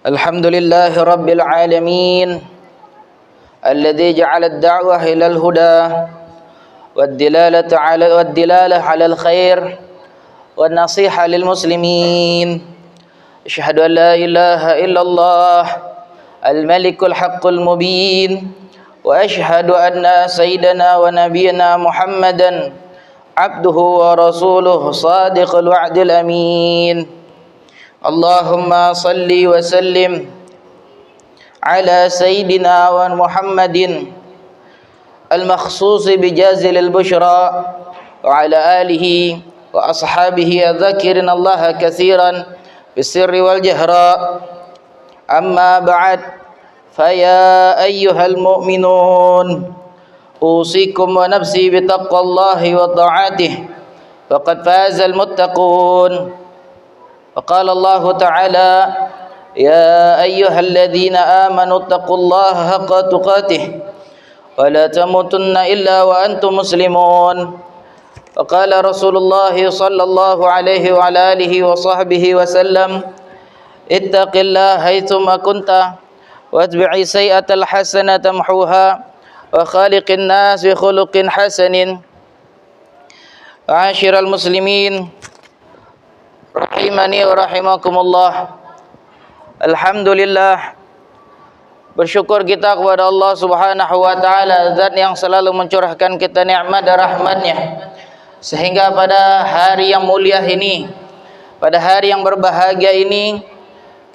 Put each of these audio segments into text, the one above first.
الحمد لله رب العالمين الذي جعل الدعوة إلى الهدى والدلالة على الخير والنصيحة للمسلمين. أشهد أن لا إله إلا الله الملك الحق المبين، وأشهد أن سيدنا ونبينا محمدا عبده ورسوله صادق الوعد الأمين. اللهم صل وسلم على سيدنا ومحمد المخصوص بجازل البشرى وعلى آله وأصحابه الذاكرين الله كثيرا بالسر والجهراء. أما بعد، فيا أيها المؤمنون أوصيكم ونفسي بتقوى الله وطاعته، فقد فاز المتقون. وقال الله تعالى: يا أيها الذين آمنوا اتقوا الله حق تقاته ولا تموتن إلا وأنتم مسلمون. وقال رسول الله صلى الله عليه وعلى آله وصحبه وسلم: اتق الله حيثما كنت واتبع السيئة الحسنة تمحوها وخالق الناس بخلق حسن. معاشر المسلمين rahimani wa rahimakumullah. Alhamdulillah, bersyukur kita kepada Allah Subhanahu wa taala, zat yang selalu mencurahkan kita nikmat dan rahmat-Nya, sehingga pada hari yang mulia ini, pada hari yang berbahagia ini,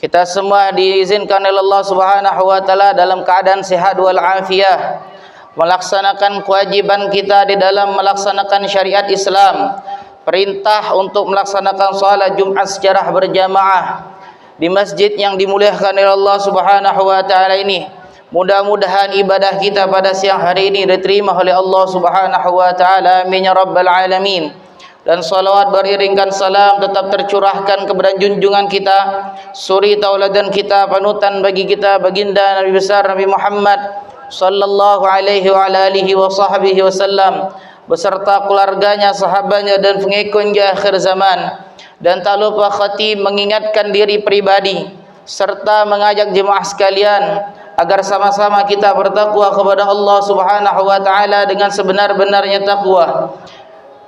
kita semua diizinkan oleh Allah Subhanahu wa taala dalam keadaan sehat wal afiah, melaksanakan kewajiban kita di dalam melaksanakan syariat Islam. Perintah untuk melaksanakan salat Jumat secara berjamaah di masjid yang dimuliakan oleh Allah Subhanahu wa taala ini. Mudah-mudahan ibadah kita pada siang hari ini diterima oleh Allah Subhanahu wa taala. Amin ya rabbal alamin. Dan salawat beriringkan salam tetap tercurahkan kepada junjungan kita, suri tauladan kita, panutan bagi kita, baginda Nabi besar Nabi Muhammad sallallahu alaihi wa alihi wa sahbihi wasallam, beserta keluarganya, sahabatnya dan pengikutnya akhir zaman. Dan tak lupa khatib mengingatkan diri pribadi serta mengajak jemaah sekalian agar sama-sama kita bertakwa kepada Allah Subhanahu wa taala dengan sebenar-benarnya takwa.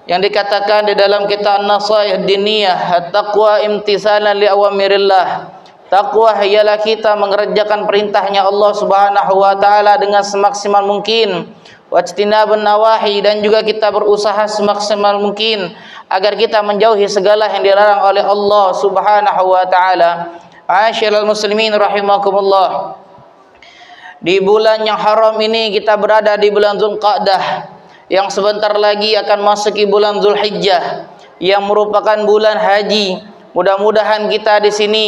Yang dikatakan di dalam kitab An-Nasaih Diniyah, at-taqwa imtisalan li awamirillah. Takwa ialah kita mengerjakan perintahnya Allah Subhanahu wa taala dengan semaksimal mungkin, wajtinabun nawahi, dan juga kita berusaha semaksimal mungkin agar kita menjauhi segala yang dilarang oleh Allah Subhanahu wa taala. Ma'asyiral muslimin rahimakumullah. Di bulan yang haram ini kita berada di bulan Zulqa'dah, yang sebentar lagi akan masuki bulan Zulhijjah, yang merupakan bulan haji. Mudah-mudahan kita di sini,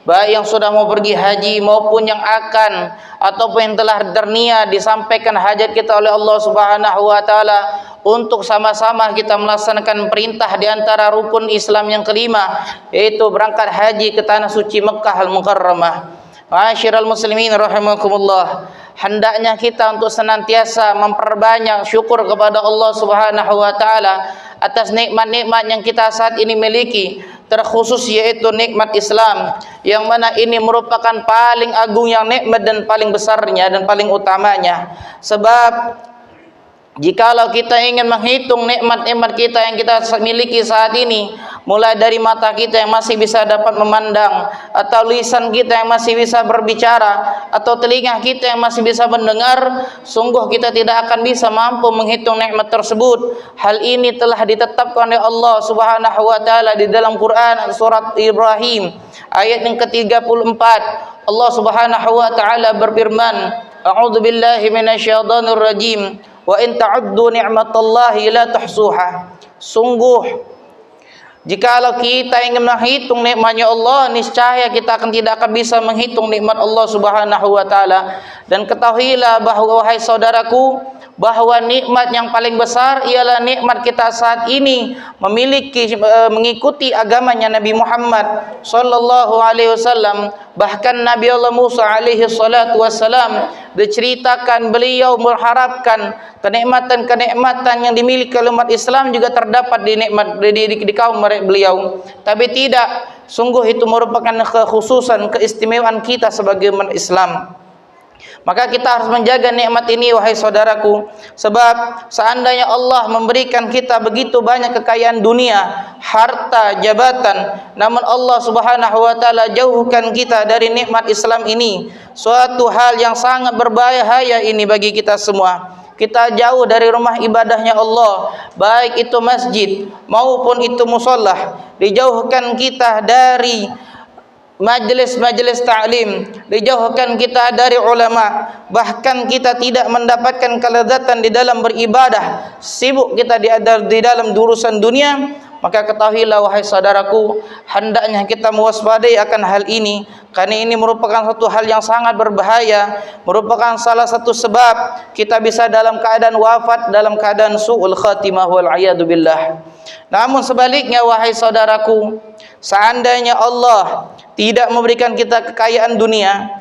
baik yang sudah mau pergi haji maupun yang akan ataupun yang telah terniat disampaikan hajat kita oleh Allah Subhanahu wa taala, untuk sama-sama kita melaksanakan perintah di antara rukun Islam yang kelima, yaitu berangkat haji ke tanah suci Mekkah Al-Mukarramah. Ma'asyiral muslimin rahimakumullah, hendaknya kita untuk senantiasa memperbanyak syukur kepada Allah Subhanahu wa taala atas nikmat-nikmat yang kita saat ini miliki, terkhusus yaitu nikmat Islam, yang mana ini merupakan paling agung yang nikmat dan paling besarnya dan paling utamanya. Sebab jikalau kita ingin menghitung nikmat-nikmat kita yang kita miliki saat ini, mulai dari mata kita yang masih bisa dapat memandang, atau lisan kita yang masih bisa berbicara, atau telinga kita yang masih bisa mendengar, sungguh kita tidak akan bisa mampu menghitung nikmat tersebut. Hal ini telah ditetapkan oleh Allah Subhanahu wa taala di dalam Quran surat Ibrahim ayat yang ke-34. Allah Subhanahu wa taala berfirman, A'udzu billahi minasyaitonir rajim. Wa in ta'uddu ni'matallahi la tuhsuha. Sungguh jikalau kita ingin menghitung nikmatnya Allah, niscaya kita tidak akan bisa menghitung nikmat Allah Subhanahu wa taala. Dan ketahuilah bahwa wahai saudaraku, bahwa nikmat yang paling besar ialah nikmat kita saat ini mengikuti agamanya Nabi Muhammad sallallahu alaihi wasallam. Bahkan Nabi Allah Musa alaihi salatu wasalam diceritakan beliau mengharapkan kenikmatan-kenikmatan yang dimiliki oleh umat Islam juga terdapat di kaum beliau. Tapi tidak, sungguh itu merupakan kekhususan, keistimewaan kita sebagai umat Islam. Maka kita harus menjaga nikmat ini, wahai saudaraku, sebab seandainya Allah memberikan kita begitu banyak kekayaan dunia, harta, jabatan, namun Allah Subhanahu wa taala jauhkan kita dari nikmat Islam ini, suatu hal yang sangat berbahaya ini bagi kita semua. Kita jauh dari rumah ibadahnya Allah, baik itu masjid maupun itu musholah. Dijauhkan kita dari majlis-majlis ta'lim, dijauhkan kita dari ulama, bahkan kita tidak mendapatkan kelezatan di dalam beribadah, sibuk kita di dalam urusan dunia. Maka ketahuilah wahai saudaraku, hendaknya kita mewaspadai akan hal ini, karena ini merupakan satu hal yang sangat berbahaya, merupakan salah satu sebab kita bisa dalam keadaan wafat, dalam keadaan su'ul khatimah wal a'yadu billah. Namun sebaliknya wahai saudaraku, seandainya Allah tidak memberikan kita kekayaan dunia,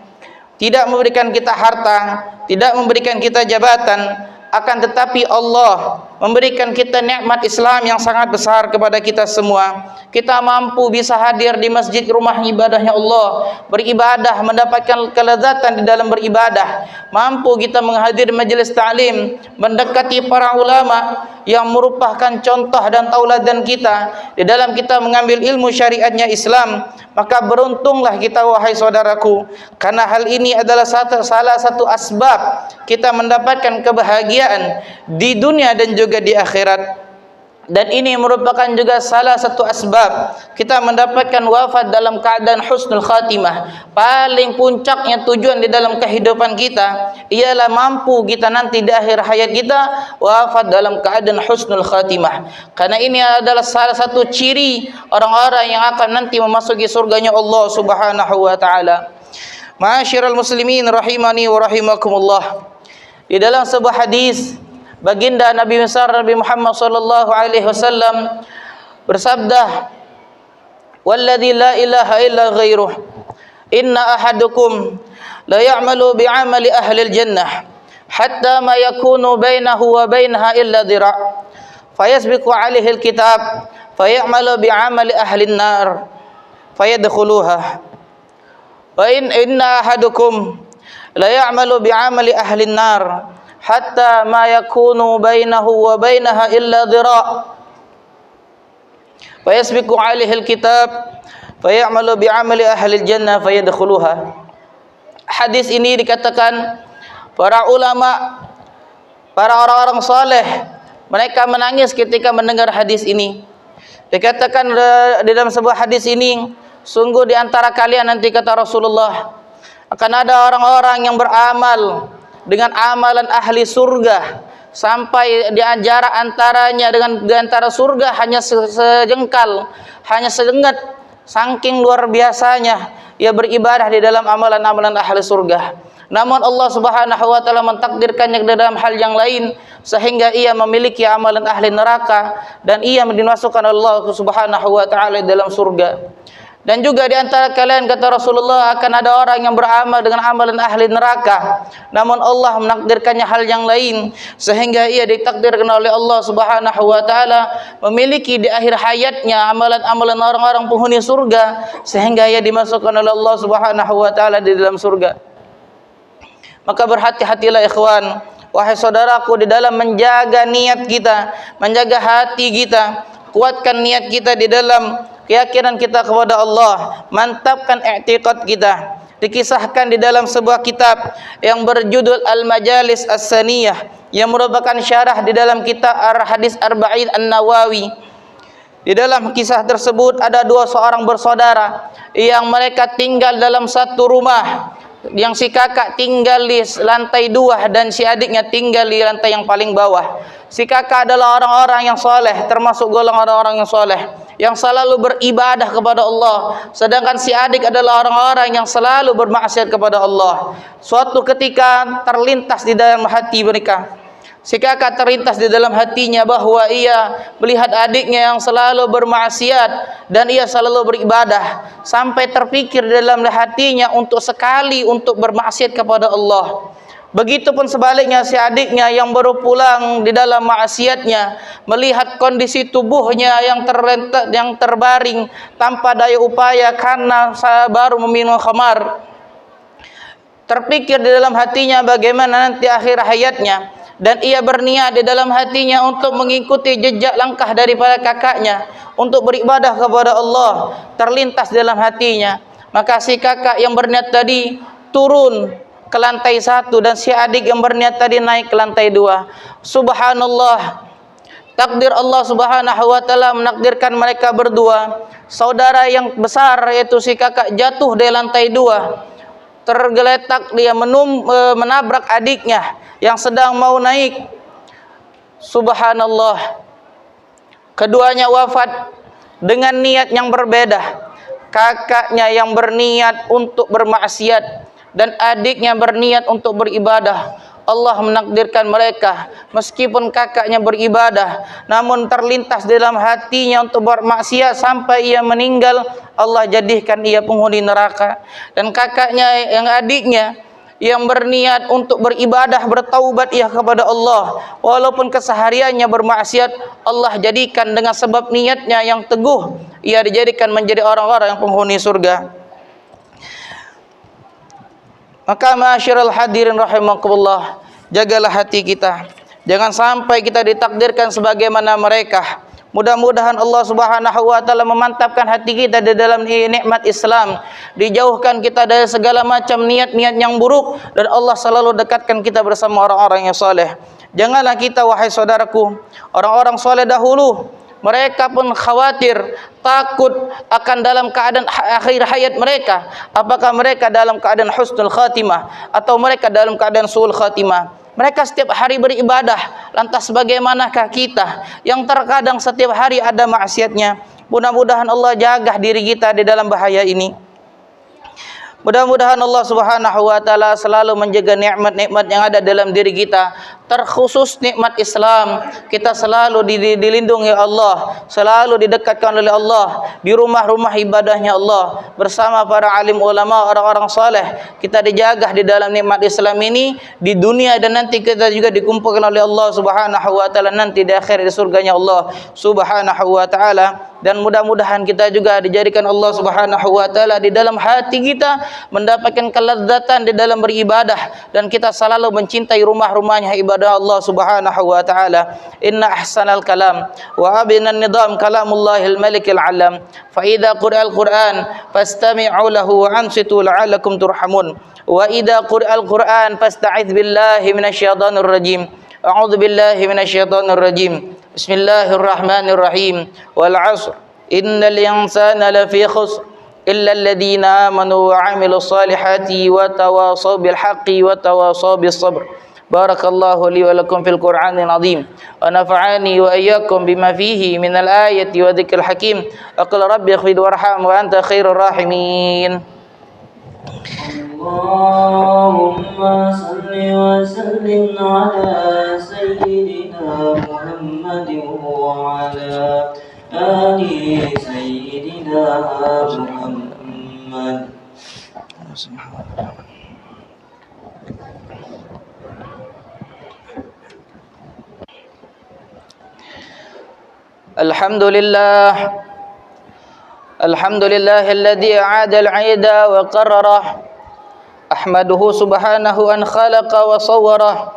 tidak memberikan kita harta, tidak memberikan kita jabatan, akan tetapi Allah memberikan kita nikmat Islam yang sangat besar kepada kita semua. Kita mampu bisa hadir di masjid rumah ibadahnya Allah, beribadah, mendapatkan kelezatan di dalam beribadah. Mampu kita menghadiri majelis ta'lim, mendekati para ulama yang merupakan contoh dan tauladan kita di dalam kita mengambil ilmu syariatnya Islam. Maka beruntunglah kita wahai saudaraku, karena hal ini adalah salah satu asbab kita mendapatkan kebahagiaan di dunia dan juga di akhirat. Dan ini merupakan juga salah satu asbab kita mendapatkan wafat dalam keadaan husnul khatimah. Paling puncaknya tujuan di dalam kehidupan kita ialah mampu kita nanti di akhir hayat kita wafat dalam keadaan husnul khatimah. Karena ini adalah salah satu ciri orang-orang yang akan nanti memasuki surganya Allah Subhanahu wa taala. Ma'asyiral muslimin rahimani wa rahimakumullah. Di dalam sebuah hadis, baginda Nabi besar Nabi Muhammad sallallahu alaihi wasallam bersabda, "Walladzi la ilaha illa ghairuh, inna ahadukum la ya'malu bi'amali ahli al-jannah hatta ma yakunu bainahu wa bainaha illa dhira', fayasbiqu 'alaihi al-kitab fay'amalu bi'amali ahli an-nar fayadkhuluha. Wa inna ahadukum la ya'malu bi'amali ahli an-nar hatta ma yakunu bainahu wa bainaha illa dhira' fa yasbiqu 'alaihi al-kitab fa ya'malu bi'amali ahli al-jannah fa yadkhuluha." Hadis ini dikatakan para ulama, para orang-orang saleh, mereka menangis ketika mendengar hadis ini. Dikatakan di dalam sebuah hadis ini, sungguh di antara kalian nanti, kata Rasulullah, akan ada orang-orang yang beramal dengan amalan ahli surga sampai di jarak antaranya dengan di antara surga hanya sejengkal, hanya selengat, saking luar biasanya ia beribadah di dalam amalan-amalan ahli surga. Namun Allah Subhanahu wa taala mentakdirkannya dalam hal yang lain sehingga ia memiliki amalan ahli neraka dan ia dimasukkan Allah Subhanahu wa taala dalam surga. Dan juga di antara kalian, kata Rasulullah, akan ada orang yang beramal dengan amalan ahli neraka, namun Allah menakdirkannya hal yang lain sehingga ia ditakdirkan oleh Allah Subhanahu wa taala memiliki di akhir hayatnya amalan-amalan orang-orang penghuni surga sehingga ia dimasukkan oleh Allah Subhanahu wa taala di dalam surga. Maka berhati-hatilah ikhwan, wahai saudaraku, di dalam menjaga niat kita, menjaga hati kita, kuatkan niat kita di dalam keyakinan kita kepada Allah, mantapkan i'tiqad kita. Dikisahkan di dalam sebuah kitab yang berjudul Al-Majalis As-Saniyah yang merupakan syarah di dalam kitab Hadis Arba'in An-Nawawi. Di dalam kisah tersebut ada seorang bersaudara yang mereka tinggal dalam satu rumah, yang si kakak tinggal di lantai 2 dan si adiknya tinggal di lantai yang paling bawah. Si kakak adalah orang-orang yang soleh, termasuk golongan orang-orang yang soleh, yang selalu beribadah kepada Allah. Sedangkan si adik adalah orang-orang yang selalu bermaksiat kepada Allah. Suatu ketika terlintas di dalam hati mereka Si kakak terlintas di dalam hatinya bahwa ia melihat adiknya yang selalu bermaksiat dan ia selalu beribadah, sampai terpikir di dalam hatinya untuk sekali untuk bermaksiat kepada Allah. Begitupun sebaliknya si adiknya yang baru pulang di dalam maksiatnya, melihat kondisi tubuhnya yang terlentak, yang terbaring tanpa daya upaya karena baru meminum khamar. Terpikir di dalam hatinya bagaimana nanti akhir hayatnya, dan ia berniat di dalam hatinya untuk mengikuti jejak langkah daripada kakaknya untuk beribadah kepada Allah. Terlintas dalam hatinya, maka si kakak yang berniat tadi turun ke lantai 1 dan si adik yang berniat tadi naik ke lantai 2. Subhanallah, takdir Allah Subhanahu wa taala menakdirkan mereka berdua, saudara yang besar yaitu si kakak, jatuh di lantai 2. Tergeletak dia menabrak adiknya yang sedang mau naik. Subhanallah, keduanya wafat dengan niat yang berbeda. Kakaknya yang berniat untuk bermaksiat dan adiknya berniat untuk beribadah. Allah menakdirkan mereka, meskipun kakaknya beribadah, namun terlintas dalam hatinya untuk bermaksiat sampai ia meninggal, Allah jadikan ia penghuni neraka. Dan kakaknya yang adiknya yang berniat untuk beribadah, bertaubat ia kepada Allah, walaupun kesehariannya bermaksiat, Allah jadikan dengan sebab niatnya yang teguh, ia dijadikan menjadi orang-orang yang penghuni surga. Maka ma'asyiral hadirin rahimakumullah, jagalah hati kita, jangan sampai kita ditakdirkan sebagaimana mereka. Mudah-mudahan Allah Subhanahu wa taala memantapkan hati kita di dalam nikmat Islam, dijauhkan kita dari segala macam niat-niat yang buruk, dan Allah selalu dekatkan kita bersama orang-orang yang saleh. Janganlah kita, wahai saudaraku, orang-orang saleh dahulu, mereka pun khawatir, takut akan dalam keadaan akhir hayat mereka, apakah mereka dalam keadaan husnul khatimah atau mereka dalam keadaan suul khatimah. Mereka setiap hari beribadah, lantas bagaimanakah kita yang terkadang setiap hari ada maksiatnya? Mudah-mudahan Allah jaga diri kita di dalam bahaya ini. Mudah-mudahan Allah Subhanahu wa taala selalu menjaga nikmat-nikmat yang ada dalam diri kita, terkhusus nikmat Islam. Kita selalu dilindungi Allah, selalu didekatkan oleh Allah, di rumah-rumah ibadahnya Allah bersama para alim ulama, orang-orang saleh. Kita dijaga di dalam nikmat Islam ini di dunia, dan nanti kita juga dikumpulkan oleh Allah Subhanahu wa taala nanti di akhir di surganya Allah Subhanahu wa taala. Dan mudah-mudahan kita juga dijadikan Allah Subhanahu wa taala di dalam hati kita, mendapatkan kelezatan di dalam beribadah, dan kita selalu mencintai rumah-rumahnya ibadah Allah Subhanahu wa taala. Inna ahsanal kalam wa abinan nidam kalamullahil malikil alam, fa idza qira'al quran fastami'u lahu wa ansitu la'allakum turhamun, wa idza qira'al quran fasta'idz billahi minasyaitonir rajim. A'udzu billahi minasyaitonir rajim. Bismillahirrahmanirrahim. Wal 'ashr innal insana lafi khusr illa alladhina amanu wa 'amilus solihati wa tawasaw bil haqqi wa tawasaw bis sabr. Barakallahu li wa lakum fil Qur'anil 'azim wa nafa'ani wa iyyakum bima fihi minal ayati wa dzikril hakim. Aqul rabbi ighfir warham wa anta khairur rahimin. Allahumma salli wa sallim ala sayyidina Muhammadin wa ala ali sayyidina Muhammad. Alhamdulillah, alhamdulillahilladzi a'ada al-'ida wa qarrara. Ahmaduhu subhanahu an khalaqa wa sawwara.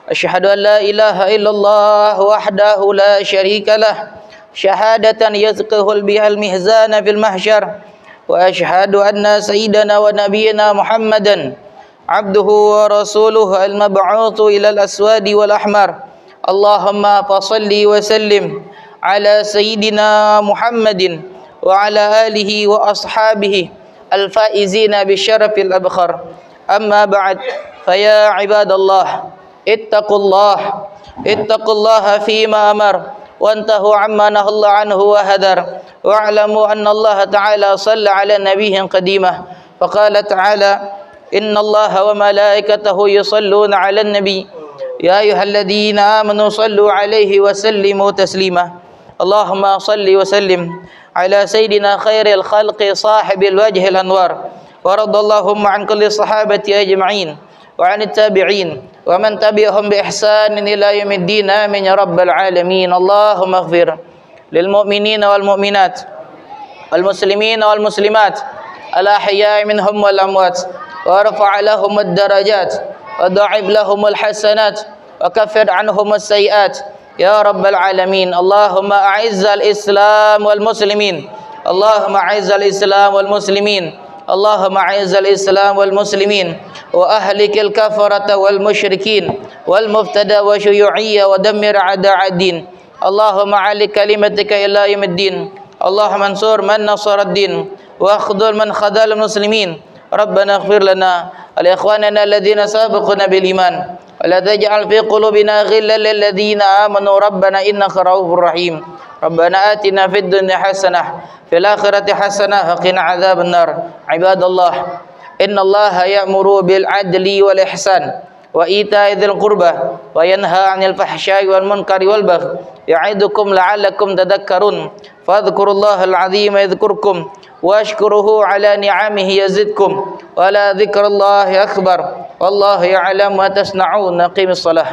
Asyhadu an la ilaha illallah wahdahu la syarika lah, syahadatan yazqihul bihal mihzana fil mahsyar. Wa asyhadu anna sayyidana wa nabiyyana Muhammadan abduhu wa rasuluhu al-mab'utsu ilal aswadi wal ahmar. Allahumma fasalli wa sallim ala sayyidina Muhammadin wa ala alihi wa ashabihi al-faizina bisyarafil abkhar. Amma ba'd, faya ibadallah, ittaqullaha fima amar wantahu amma nahallahu anhu wa hadar, wa'lamu anna Allah ta'ala shalla ala nabiyyin qadimah. Faqala ta'ala inna Allah wa malaikatahu yusalluna ala nabi يا أيها الذين آمنوا صلوا عليه وسلموا تسليما اللهم صل وسلم على سيدنا خير الخلق صاحب الوجه الأنوار ورضى اللهم عن كل الصحابة أجمعين وعن التابعين ومن تبعهم بإحسان إلى يوم الدين آمين يا رب العالمين اللهم اغفر للمؤمنين والمؤمنات والمسلمين والمسلمات الأحياء منهم والأموات وارفع لهم الدرجات وضاعف لهم الحسنات وكفر عنهم السيئات يا رب العالمين اللهم أعز الإسلام والمسلمين اللهم أعز الإسلام والمسلمين اللهم أعز الإسلام والمسلمين وأهلك الكفرة والمشركين والمبتدى والشيوعية ودمر أعداء الدين اللهم علي كلمتك إلى يوم الدين اللهم انصر من نصر الدين واخذل من خذل المسلمين ربنا اغفر لنا ولإخواننا الذين سبقونا بالإيمان ولا تجعل في قلوبنا غلا للذين آمنوا ربنا إنك رؤوف رحيم ربنا آتنا في الدنيا حسنة في الآخرة حسنة وقنا عذاب النار عباد الله إن الله يأمر بالعدل والإحسان وإيتاء ذي القربى وينهى عن الفحشاء والمنكر والبغي يعظكم لعلكم تذكرون فاذكروا الله العظيم يذكركم واشكروه على نعمه يزدكم ولا ذكر الله أكبر والله يعلم ما تصنعون قم الصلاة